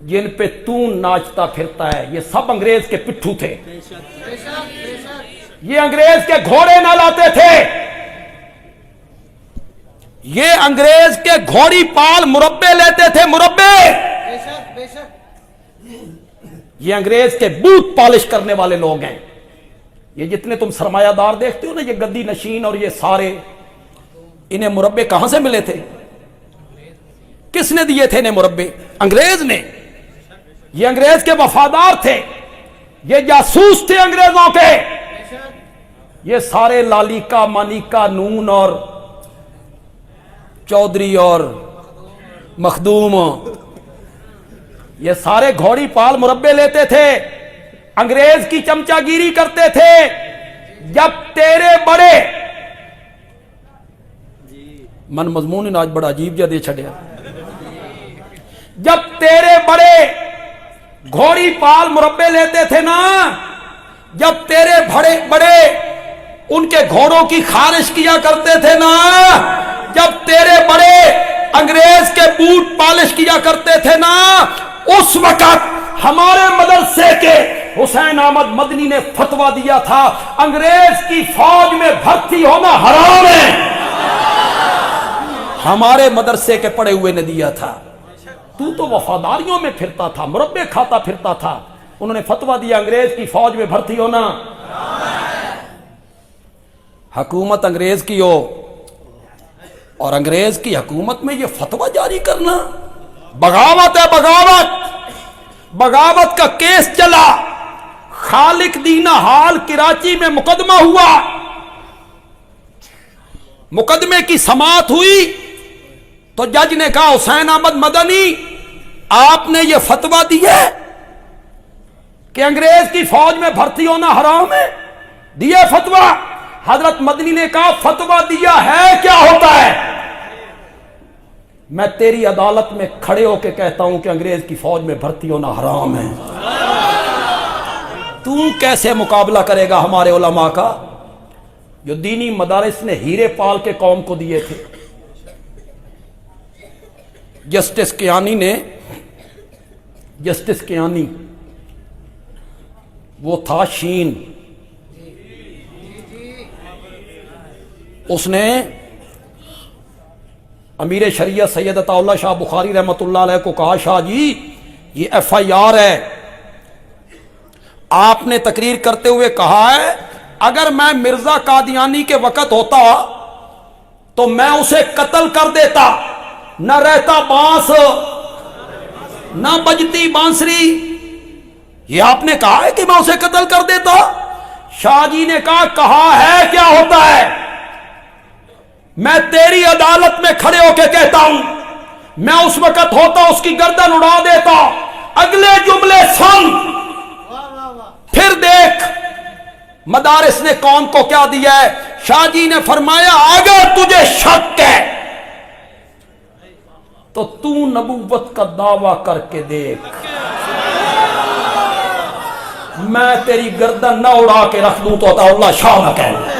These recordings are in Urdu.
جن پہ تو ناچتا پھرتا ہے یہ سب انگریز کے پٹھو تھے. یہ انگریز کے گھوڑے نہ لاتے تھے, یہ انگریز کے گھوڑی پال مربے لیتے تھے, مربے. یہ انگریز کے بوت پالش کرنے والے لوگ ہیں. یہ جتنے تم سرمایہ دار دیکھتے ہو نا, یہ گدی نشین اور یہ سارے, انہیں مربے کہاں سے ملے تھے؟ کس نے دیے تھے انہیں مربے؟ انگریز نے. یہ انگریز کے وفادار تھے, یہ جاسوس تھے انگریزوں کے. یہ سارے لالیکا مانیکا نون اور چودھری اور مخدوم, یہ سارے گھوڑی پال مربے لیتے تھے, انگریز کی چمچا گیری کرتے تھے. جب تیرے بڑے من مضمون نے آج بڑا عجیب جا دے چھڑیا, جب تیرے بڑے گھوڑی پال مربے لیتے تھے نا, جب تیرے بڑے ان کے گھوڑوں کی خارش کیا کرتے تھے نا, جب تیرے بڑے انگریز کے بوٹ پالش کیا کرتے تھے نا, اس وقت ہمارے مدرسے کے حسین احمد مدنی نے فتویٰ دیا تھا انگریز کی فوج میں بھرتی ہونا حرام ہے. ہمارے مدرسے کے پڑھے ہوئے نے دیا تھا. تو وفاداریوں میں پھرتا تھا, مربے کھاتا پھرتا تھا. انہوں نے فتویٰ دیا انگریز کی فوج میں بھرتی ہونا, حکومت انگریز کی ہو اور انگریز کی حکومت میں یہ فتویٰ جاری کرنا بغاوت ہے. بغاوت کا کیس چلا, خالق دینا ہال کراچی میں مقدمہ ہوا, مقدمے کی سماعت ہوئی تو جج نے کہا حسین احمد مدنی آپ نے یہ فتویٰ دیا کہ انگریز کی فوج میں بھرتی ہونا حرام ہے, دیا فتویٰ. حضرت مدنی نے کہا فتویٰ دیا ہے کیا ہوتا ہے؟ میں تیری عدالت میں کھڑے ہو کے کہتا ہوں کہ انگریز کی فوج میں بھرتی ہونا حرام ہے. تو کیسے مقابلہ کرے گا ہمارے علماء کا جو دینی مدارس نے ہیرے پال کے قوم کو دیے تھے؟ جسٹس کیانی وہ تھا شین, اس نے امیر شریعت سید عطا اللہ شاہ بخاری رحمۃ اللہ علیہ کو کہا شاہ جی یہ ایف آئی آر ہے, آپ نے تقریر کرتے ہوئے کہا ہے اگر میں مرزا قادیانی کے وقت ہوتا تو میں اسے قتل کر دیتا, نہ رہتا بانس نہ بجتی بانسری. یہ آپ نے کہا ہے کہ میں اسے قتل کر دیتا؟ شاہ جی نے کہا ہے کیا ہوتا ہے؟ میں تیری عدالت میں کھڑے ہو کے کہتا ہوں میں اس وقت ہوتا اس کی گردن اڑا دیتا. اگلے جملے سن, پھر دیکھ مدارس نے قوم کو کیا دیا ہے. شاہ جی نے فرمایا اگر تجھے شک ہے تو نبوت کا دعویٰ کر کے دیکھ, میں تیری گردن نہ اڑا کے رکھ دوں تو عطا اللہ شاہ نہ کہہ.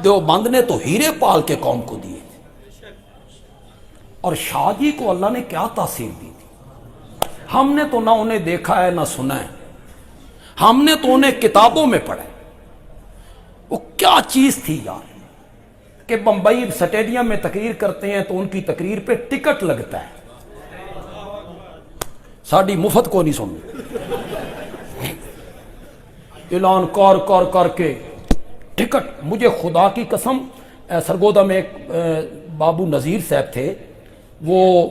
دیوبند نے تو ہیرے پال کے قوم کو دیے تھے, اور شاہ جی کو اللہ نے کیا تاثیر دی تھی. ہم نے تو نہ انہیں دیکھا ہے نہ سنا ہے, ہم نے تو انہیں کتابوں میں پڑھا. وہ کیا چیز تھی یار کہ بمبئی سٹیڈیم میں تقریر کرتے ہیں تو ان کی تقریر پہ ٹکٹ لگتا ہے, ساڑی مفت کو نہیں سن, اعلان کر کے ٹکٹ. مجھے خدا کی قسم سرگودا میں ایک بابو نذیر صاحب تھے, وہ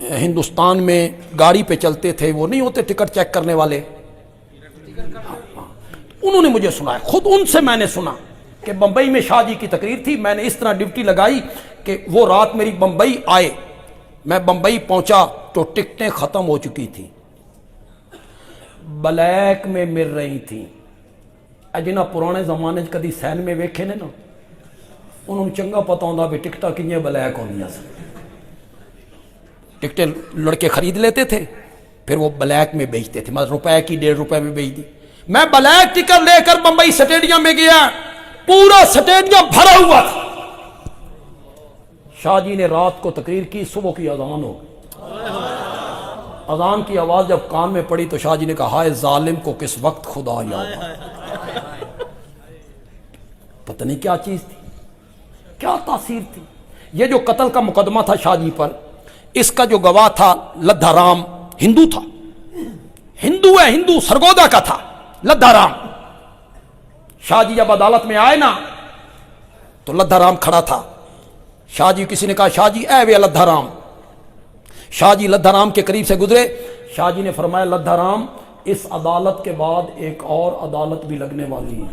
ہندوستان میں گاڑی پہ چلتے تھے, وہ نہیں ہوتے ٹکٹ چیک کرنے والے, انہوں نے مجھے سنا ہے, خود ان سے میں نے سنا کہ بمبئی میں شاہ جی کی تقریر تھی. میں نے اس طرح ڈیوٹی لگائی کہ وہ رات میری بمبئی آئے, میں بمبئی پہنچا تو ٹکٹیں ختم ہو چکی تھیں, بلیک میں مل رہی تھیں. جنہیں پرانے زمانے کدی سین میں ویکھے نے نا, انہوں نے چنگا پتا ہوتا بھی ٹکٹاں کنیاں بلیک ہونیاں سن. ٹکٹیں لڑکے خرید لیتے تھے, پھر وہ بلیک میں بیچتے تھے, مطلب روپے کی 1.5 روپے میں بیچ دی. میں بلیک ٹکٹ لے کر بمبئی سٹیڈیم میں گیا, پورا سٹیڈیم بھرا ہوا تھا. شاہ جی نے رات کو تقریر کی, صبح کی اذان ہو گئی. اذان کی آواز جب کان میں پڑی تو شاہ جی نے کہا ہائے ظالم کو کس وقت خدا یاد، پتہ نہیں کیا چیز تھی، کیا تاثیر تھی۔ یہ جو قتل کا مقدمہ تھا شاہ جی پر، اس کا جو گواہ تھا لدھا رام، ہندو تھا، ہندو ہے، ہندو سرگودا کا تھا لدھا رام۔ شاہ جی جب عدالت میں آئے نا تو لدھا رام کھڑا تھا۔ شاہ جی کسی نے کہا شاہ جی اے وے لدھا رام، شاہ جی لدھا رام کے قریب سے گزرے، شاہ جی نے فرمایا لدھا رام اس عدالت کے بعد ایک اور عدالت بھی لگنے والی ہے۔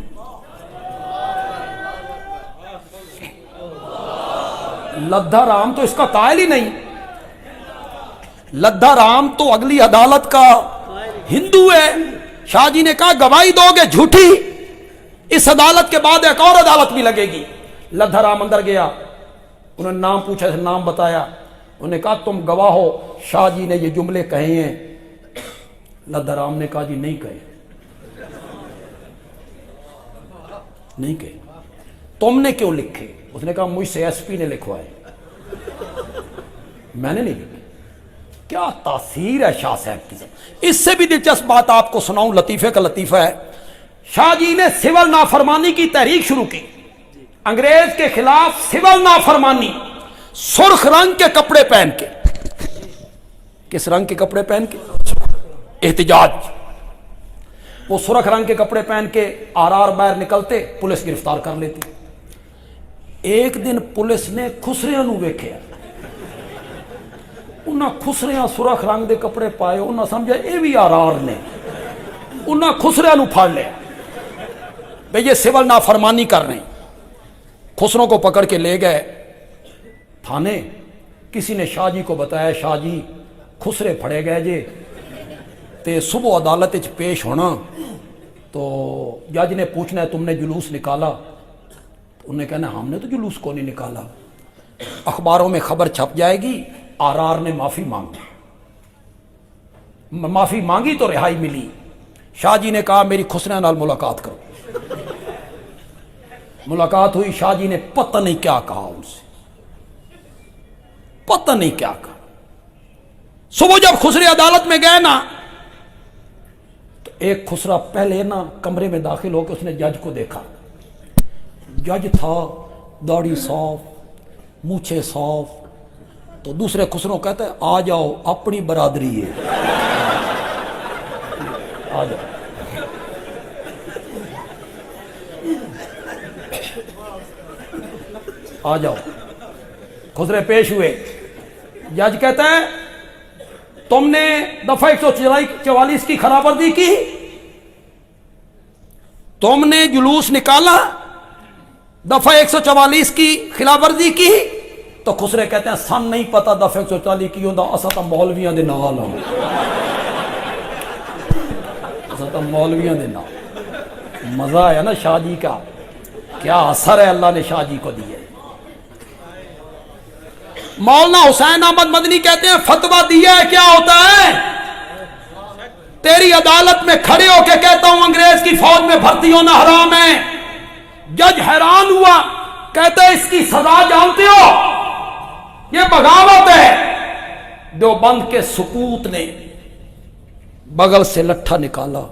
لدھا رام تو اس کا قائل ہی نہیں، لدھا رام تو اگلی عدالت کا ہندو ہے۔ شاہ جی نے کہا گواہی دو گے جھوٹی، اس عدالت کے بعد ایک اور عدالت بھی لگے گی۔ لدھا رام اندر گیا، انہوں نے نام پوچھا، نام بتایا، انہوں نے کہا تم گواہ ہو شاہ جی نے یہ جملے کہے ہیں۔ لدھا رام نے کہا جی نہیں کہے، نہیں کہے۔ تم نے کیوں لکھے؟ اس نے کہا مجھ سے ایس پی نے لکھوائے، میں نے نہیں لکھے۔ کیا تاثیر ہے شاہ صاحب کی۔ اس سے بھی دلچسپ بات آپ کو سناؤں، لطیفے کا لطیفہ ہے۔ شاہ جی نے سول نافرمانی کی تحریک شروع کی، انگریز کے خلاف سول نافرمانی، سرخ رنگ کے کپڑے پہن کے۔ کس رنگ کے کپڑے پہن کے؟ احتجاج۔ وہ سرخ رنگ کے کپڑے پہن کے آر آر باہر نکلتے، پولیس گرفتار کر لیتی۔ ایک دن پولیس نے خسریاں نو ویکھیا، انہاں خسریاں سرخ رنگ دے کپڑے پائے، انہاں سمجھا اے بھی آر آر نے، انہاں خسریاں نو پھڑ لیا بھئی یہ سول نافرمانی کر رہے ہیں۔ خسروں کو پکڑ کے لے گئے تھانے۔ کسی نے شاہ جی کو بتایا شاہ جی خسرے پھڑے گئے جے تے صبح عدالت وچ پیش ہونا، تو جج نے پوچھنا ہے تم نے جلوس نکالا؟ انہوں نے کہنا ہم نے تو جلوس کو نہیں نکالا، اخباروں میں خبر چھپ جائے گی آر آر نے معافی مانگی، معافی مانگی تو رہائی ملی۔ شاہ جی نے کہا میری خسرے نال ملاقات کرو۔ ملاقات ہوئی، شاہ جی نے پتہ نہیں کیا کہا ان سے، پتہ نہیں کیا کہا۔ صبح جب خسرے عدالت میں گئے نا تو ایک خسرا پہلے نا کمرے میں داخل ہو کے اس نے جج کو دیکھا۔ جج تھا، داڑھی صاف، مونچھیں صاف، تو دوسرے خسروں کہتا ہے آ جاؤ اپنی برادری ہے، آ جاؤ۔ آ جاؤ، خسرے پیش ہوئے۔ جج کہتا ہے تم نے دفعہ 144 کی خلاف ورزی کی، تم نے جلوس نکالا، دفعہ 144 کی خلاف ورزی کی۔ تو خسرے کہتے ہیں سن نہیں پتا دفعہ 144 کی ہوندا، اسا تا مولویاں دے نال ہاں، اسا تا مولویاں دے نال۔ مزہ ہے نا شاہ جی کا، کیا اثر ہے اللہ نے شاہ جی کو دیا۔ مولانا حسین احمد مدنی کہتے ہیں فتویٰ دیا ہے کیا ہوتا ہے؟ تیری عدالت میں کھڑے ہو کے کہتا ہوں انگریز کی فوج میں بھرتی ہونا حرام ہے۔ جج حیران ہوا، کہتے ہیں اس کی سزا جانتے ہو؟ یہ بغاوت ہے۔ دیوبند کے سکوت نے بغل سے لٹھا نکالا،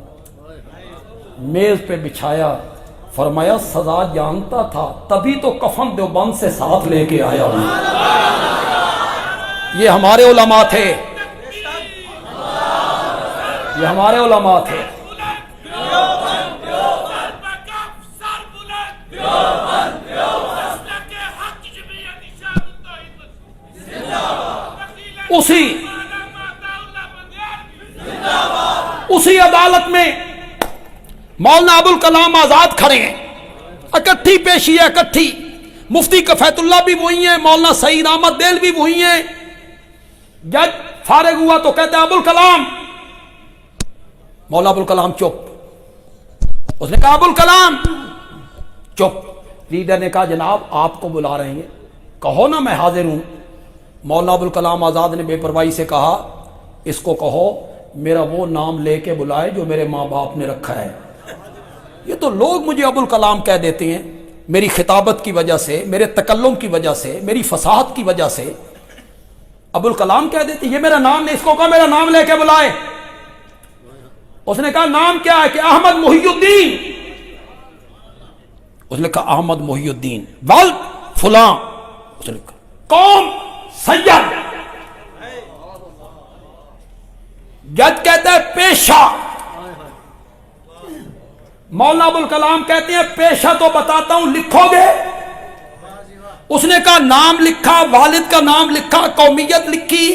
میز پہ بچھایا، فرمایا سزا جانتا تھا تبھی تو کفن دیوبند سے ساتھ لے کے آیا ہوں۔ یہ ہمارے علماء تھے، یہ ہمارے علماء تھے۔ اسی عدالت میں مولانا ابوالکلام آزاد کھڑے ہیں، اکٹھی پیشی ہے، اکٹھی۔ مفتی کفایت اللہ بھی وہی ہیں، مولانا سعید احمد دیل بھی وہی ہیں۔ جج فارغ ہوا تو کہتے ہیں ابوالکلام۔ مولانا ابوالکلام چپ۔ اس نے کہا ابوالکلام چپ۔ لیڈر نے کہا جناب آپ کو بلا رہے ہیں، کہو نا میں حاضر ہوں۔ مولانا ابوالکلام آزاد نے بے پرواہی سے کہا اس کو کہو میرا وہ نام لے کے بلائے جو میرے ماں باپ نے رکھا ہے۔ یہ تو لوگ مجھے ابوالکلام کہہ دیتے ہیں میری خطابت کی وجہ سے، میرے تکلم کی وجہ سے، میری فصاحت کی وجہ سے۔ ابوالکلام کہہ دیتے یہ میرا نام نہیں، اس کو کہا میرا نام لے کے بلائے. اس نے کہا نام کیا ہے؟ کہ احمد محی الدین. اس نے کہا احمد محی الدین. ولد فلاں. اس نے کہا قوم سید. جج کہتا ہے پیشہ. مولانا ابوالکلام کہتے ہیں پیشہ تو بتاتا ہوں، لکھو گے؟ اس نے کہا نام لکھا، والد کا نام لکھا، قومیت لکھی،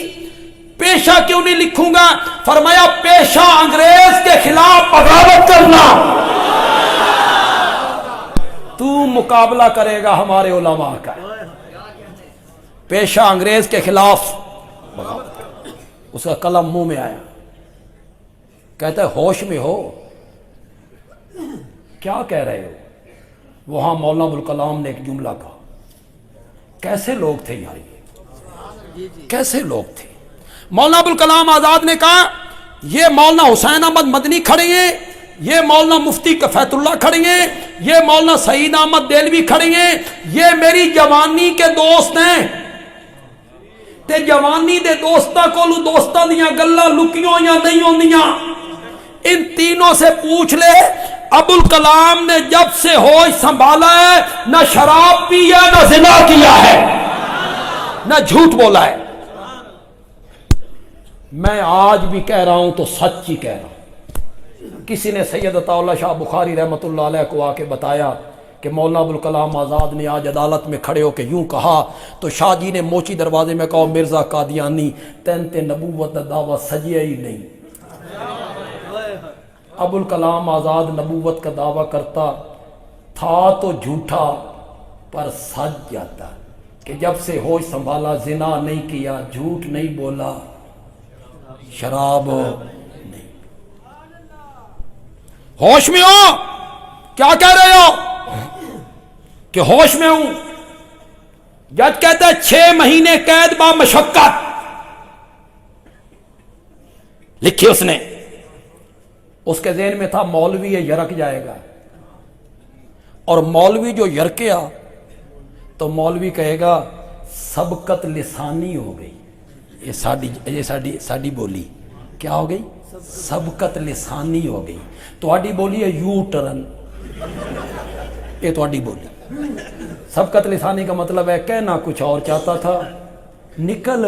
پیشہ کیوں نہیں لکھوں گا؟ فرمایا پیشہ انگریز کے خلاف بغاوت کرنا. تو مقابلہ کرے گا ہمارے علماء کا. پیشہ انگریز کے خلاف بغاوت کرنا. اس کا قلم منہ میں آیا، کہتا ہے ہوش میں ہو؟ کیا کہہ رہے ہو؟ وہاں مولانا ابوالکلام نے ایک جملہ کہا. کیسے لوگ تھے یار، یہ کیسے لوگ تھے؟ مولانا ابوالکلام آزاد نے کہا یہ مولانا حسین احمد مدنی کھڑے ہیں، یہ مولانا مفتی کفایت اللہ کھڑے ہیں، یہ مولانا سعید احمد دہلوی کھڑے ہیں، یہ میری جوانی کے دوست ہیں. تے جوانی دے دوستاں کولو دوستاں دیاں گلاں لکیوں یا نہیں ہوندیاں. ان تینوں سے پوچھ لے ابوالکلام نے جب سے ہوش سنبھالا ہے نہ شراب پی ہے، نہ زنا کیا ہے، نہ جھوٹ بولا ہے. میں آج بھی کہہ رہا ہوں تو سچ ہی کہہ رہا ہوں. کسی نے سید عطا اللہ شاہ بخاری رحمۃ اللہ علیہ کو آ کے بتایا کہ مولانا ابوالکلام آزاد نے آج عدالت میں کھڑے ہو کے یوں کہا، تو شاہ جی نے موچی دروازے میں کہا مرزا قادیانی تین تے نبوت دا دعویٰ سجیا ہی نہیں. ابوالکلام آزاد نبوت کا دعویٰ کرتا تھا تو جھوٹا پر سچ جاتا کہ جب سے ہوش سنبھالا زنا نہیں کیا، جھوٹ نہیں بولا، شراب نہیں. ہوش میں ہو؟ کیا کہہ رہے ہو کہ ہوش میں ہوں؟ جج کہتا ہے 6 مہینے قید با مشقت. لکھی اس نے. اس کے ذہن میں تھا مولوی یہ یرک جائے گا، اور مولوی جو یرکیا تو مولوی کہے گا سبقت لسانی ہو گئی. یہ ساڈی بولی کیا ہو گئی؟ سبقت لسانی ہو گئی. تہاڈی بولی ہے یو ٹرن. یہ تہاڈی بولی. سبقت لسانی کا مطلب ہے کہنا کچھ اور چاہتا تھا، نکل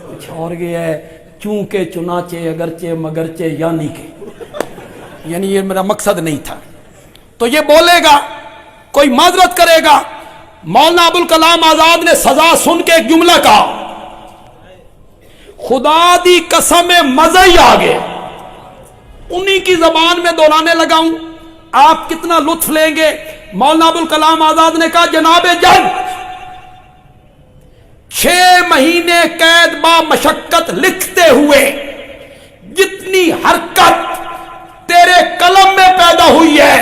کچھ اور گیا ہے. چونکہ چنانچہ اگرچہ مگرچہ یعنی کہ، یعنی یہ میرا مقصد نہیں تھا. تو یہ بولے گا، کوئی معذرت کرے گا. مولانا ابوالکلام آزاد نے سزا سن کے ایک جملہ کہا، خدا دی قسم مزہ ہی آگے. انہی کی زبان میں دہرانے لگا ہوں، آپ کتنا لطف لیں گے. مولانا ابوالکلام آزاد نے کہا جناب جج 6 مہینے قید با مشقت لکھتے ہوئے جتنی حرکت تیرے قلم میں پیدا ہوئی ہے،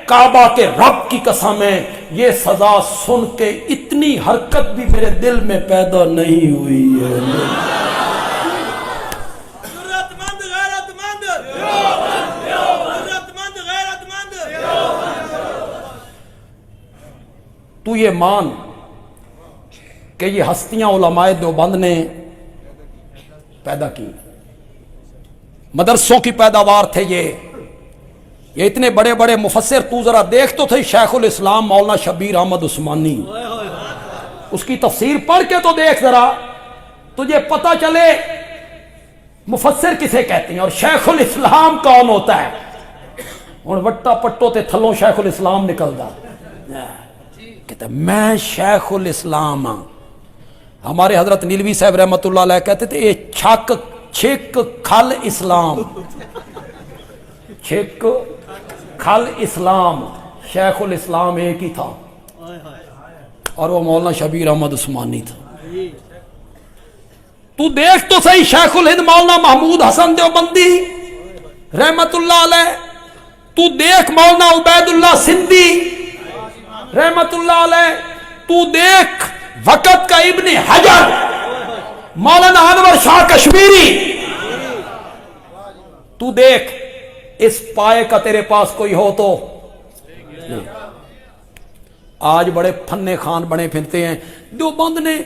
کعبہ کے رب کی قسم ہے یہ سزا سن کے اتنی حرکت بھی میرے دل میں پیدا نہیں ہوئی ہے. تو یہ مان کہ یہ ہستیاں علماء دیوبند نے پیدا کی، مدرسوں کی پیداوار تھے یہ اتنے بڑے بڑے مفسر. تو ذرا دیکھ تو تھے شیخ الاسلام مولانا شبیر احمد عثمانی، اس کی تفسیر پڑھ کے تو دیکھ ذرا، تجھے پتہ چلے مفسر کسے کہتے ہیں اور شیخ الاسلام کون ہوتا ہے. اور وٹا پٹو تے تھلوں شیخ الاسلام نکلدا کہتا میں شیخ الاسلام ہاں. ہمارے حضرت نیلوی صاحب رحمۃ اللہ علیہ کہتے تھے یہ چھک کھل اسلام، چھک کھل اسلام. شیخ الاسلام ایک ہی تھا اور وہ مولانا شبیر احمد عثمانی تھا. تو دیکھ تو صحیح شیخ الہند مولانا محمود حسن دیوبندی رحمت اللہ علیہ، تو دیکھ مولانا عبید اللہ سندھی رحمت اللہ علیہ، تو دیکھ وقت کا ابن حجر مولانا انور شاہ کشمیری، تو دیکھ اس پائے کا تیرے پاس کوئی ہو تو. آج بڑے فن خان بنے پھرتے ہیں دیوبند نے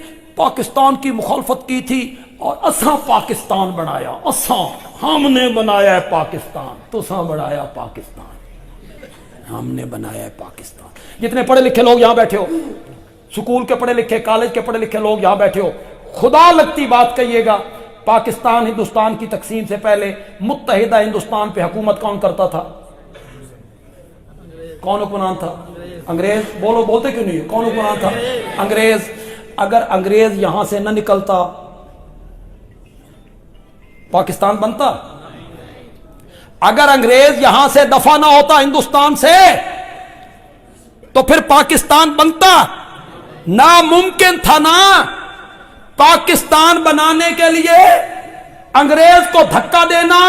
پاکستان کی مخالفت کی تھی اور اساں پاکستان بنایا، اساں ہم نے بنایا ہے پاکستان، تساں بنایا پاکستان، ہم نے بنایا ہے پاکستان۔ جتنے پڑھے لکھے لوگ یہاں بیٹھے ہو، سکول کے پڑھے لکھے، کالج کے پڑھے لکھے لوگ یہاں بیٹھے ہو، خدا لگتی بات کہیے گا، پاکستان ہندوستان کی تقسیم سے پہلے متحدہ ہندوستان پہ حکومت کون کرتا تھا؟ کون حکمران تھا؟ انگریز۔ بولو، بولتے کیوں نہیں؟ کون حکمران تھا؟ انگریز۔ اگر انگریز یہاں سے نہ نکلتا پاکستان بنتا؟ اگر انگریز یہاں سے دفع نہ ہوتا ہندوستان سے تو پھر پاکستان بنتا؟ ناممکن تھا نا۔ پاکستان بنانے کے لیے انگریز کو دھکا دینا،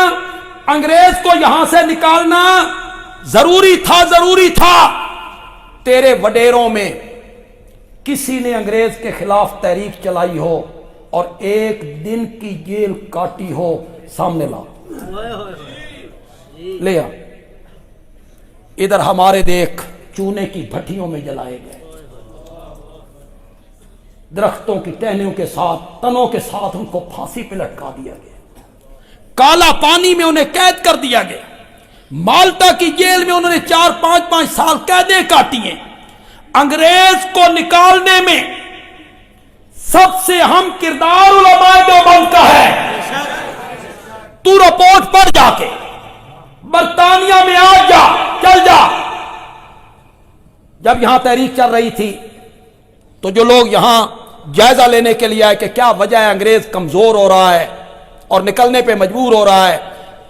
انگریز کو یہاں سے نکالنا ضروری تھا، ضروری تھا۔ تیرے وڈیروں میں کسی نے انگریز کے خلاف تحریک چلائی ہو اور ایک دن کی جیل کاٹی ہو، سامنے لا، لے آ۔ ادھر ہمارے دیکھ چونے کی بھٹیوں میں جلائے گئے، درختوں کی ٹہنیوں کے ساتھ، تنوں کے ساتھ ان کو پھانسی پہ لٹکا دیا گیا، کالا پانی میں انہیں قید کر دیا گیا، مالٹا کی جیل میں انہوں نے 4-5 سال قیدیں کاٹی ہیں۔ انگریز کو نکالنے میں سب سے اہم کردار علماء دیوبند کا ہے۔ تو رپورٹ پڑھ جا کے، برطانیہ میں آج جا، چل جا۔ جب یہاں تحریک چل رہی تھی تو جو لوگ یہاں جائزہ لینے کے لیے آئے کہ کیا وجہ ہے انگریز کمزور ہو رہا ہے اور نکلنے پہ مجبور ہو رہا ہے،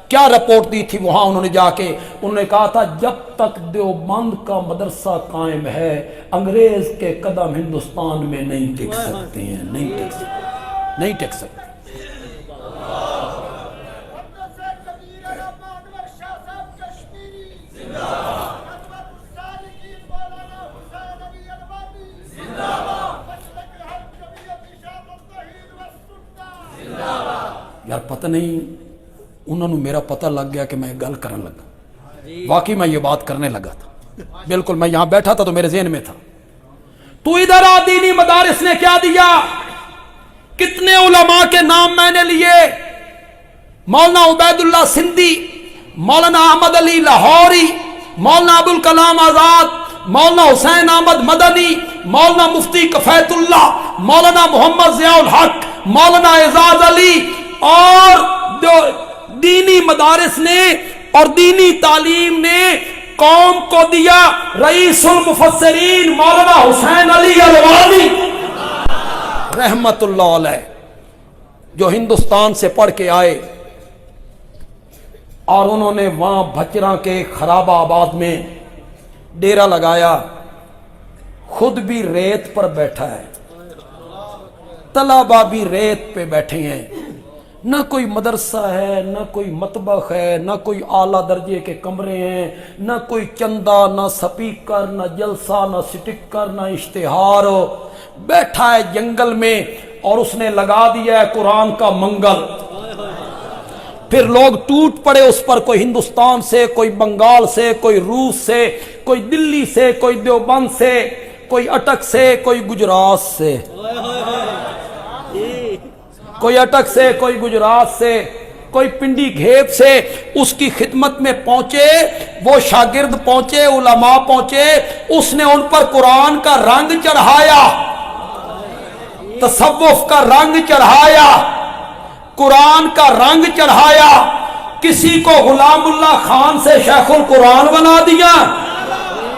کیا رپورٹ دی تھی وہاں انہوں نے جا کے؟ انہوں نے کہا تھا جب تک دیوبند کا مدرسہ قائم ہے انگریز کے قدم ہندوستان میں نہیں ٹک سکتے ہیں، نہیں ٹک سکتے، نہیں ٹک سکتے۔ یار پتہ نہیں انہوں نے میرا پتہ لگ گیا کہ میں گل کرنے لگا، واقعی میں یہ بات کرنے لگا تھا، بالکل میں یہاں بیٹھا تھا تو میرے ذہن میں تھا۔ تو ادھر دینی مدارس نے کیا دیا؟ کتنے علماء کے نام میں نے لیے، مولانا عبید اللہ سندھی، مولانا احمد علی لاہوری، مولانا ابوالکلام آزاد، مولانا حسین احمد مدنی، مولانا مفتی کفیت اللہ، مولانا محمد ضیاء الحق، مولانا اعزاز علی، اور دینی مدارس نے اور دینی تعلیم نے قوم کو دیا رئیس المفسرین مولانا حسین علی الوانی رحمت اللہ علیہ، جو ہندوستان سے پڑھ کے آئے اور انہوں نے وہاں بھچراں کے خرابہ آباد میں ڈیرا لگایا، خود بھی ریت پر بیٹھا ہے، طلبہ بھی ریت پہ بیٹھے ہیں، نہ کوئی مدرسہ ہے، نہ کوئی مطبخ ہے، نہ کوئی اعلیٰ درجے کے کمرے ہیں، نہ کوئی چندہ، نہ سپیکر، نہ جلسہ، نہ سٹکر، نہ اشتہار، بیٹھا ہے جنگل میں اور اس نے لگا دیا ہے قرآن کا منگل۔ پھر لوگ ٹوٹ پڑے اس پر، کوئی ہندوستان سے، کوئی بنگال سے، کوئی روس سے، کوئی دلی سے، کوئی دیوبند سے، کوئی اٹک سے، کوئی گجرات سے، کوئی اٹک سے، کوئی گجرات سے، کوئی پنڈی گھیب سے اس کی خدمت میں پہنچے، وہ شاگرد پہنچے، علماء پہنچے، اس نے ان پر قرآن کا رنگ چڑھایا، تصوف کا رنگ چڑھایا، قرآن کا رنگ چڑھایا۔ کسی کو غلام اللہ خان سے شیخ القرآن بنا دیا،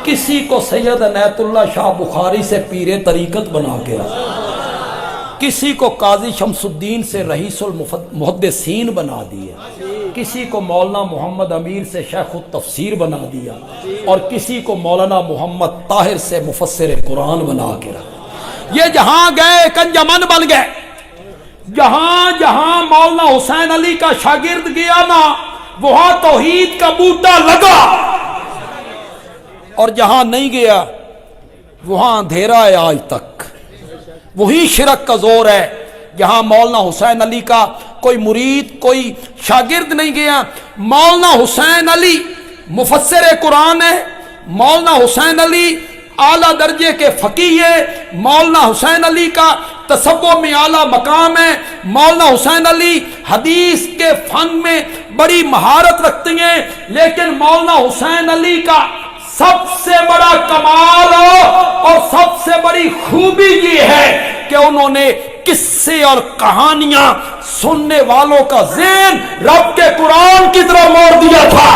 کسی کو سید عنایت اللہ شاہ بخاری سے پیر طریقت بنا کے رکھا، کسی کو قاضی شمس الدین سے رئیس المحدثین بنا دیا، کسی کو مولانا محمد امیر سے شیخ التفسیر بنا دیا، اور کسی کو مولانا محمد طاہر سے مفسر قرآن بنا کے رکھا۔ یہ جہاں گئے کنجمن بن گئے، جہاں جہاں مولانا حسین علی کا شاگرد گیا نا وہاں توحید کا بوٹا لگا، اور جہاں نہیں گیا وہاں اندھیرا ہے آج تک، وہی شرک کا زور ہے۔ جہاں مولانا حسین علی کا کوئی مرید، کوئی شاگرد نہیں گیا، مولانا حسین علی مفسر قرآن ہے، مولانا حسین علی اعلیٰ درجے کے فقیہ ہے، مولانا حسین علی کا تصوف میں اعلیٰ مقام ہے. مولانا حسین علی حدیث کے فن میں بڑی مہارت رکھتے ہیں، لیکن مولانا حسین علی کا سب سے بڑا کمال اور سب سے بڑی خوبی یہ ہے کہ انہوں نے قصے اور کہانیاں سننے والوں کا ذہن رب کے قرآن کی طرف موڑ دیا تھا.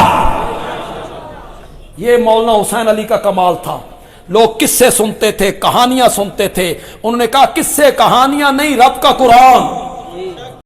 یہ مولانا حسین علی کا کمال تھا. لوگ قصے سنتے تھے، کہانیاں سنتے تھے، انہوں نے کہا قصے کہانیاں نہیں، رب کا قرآن.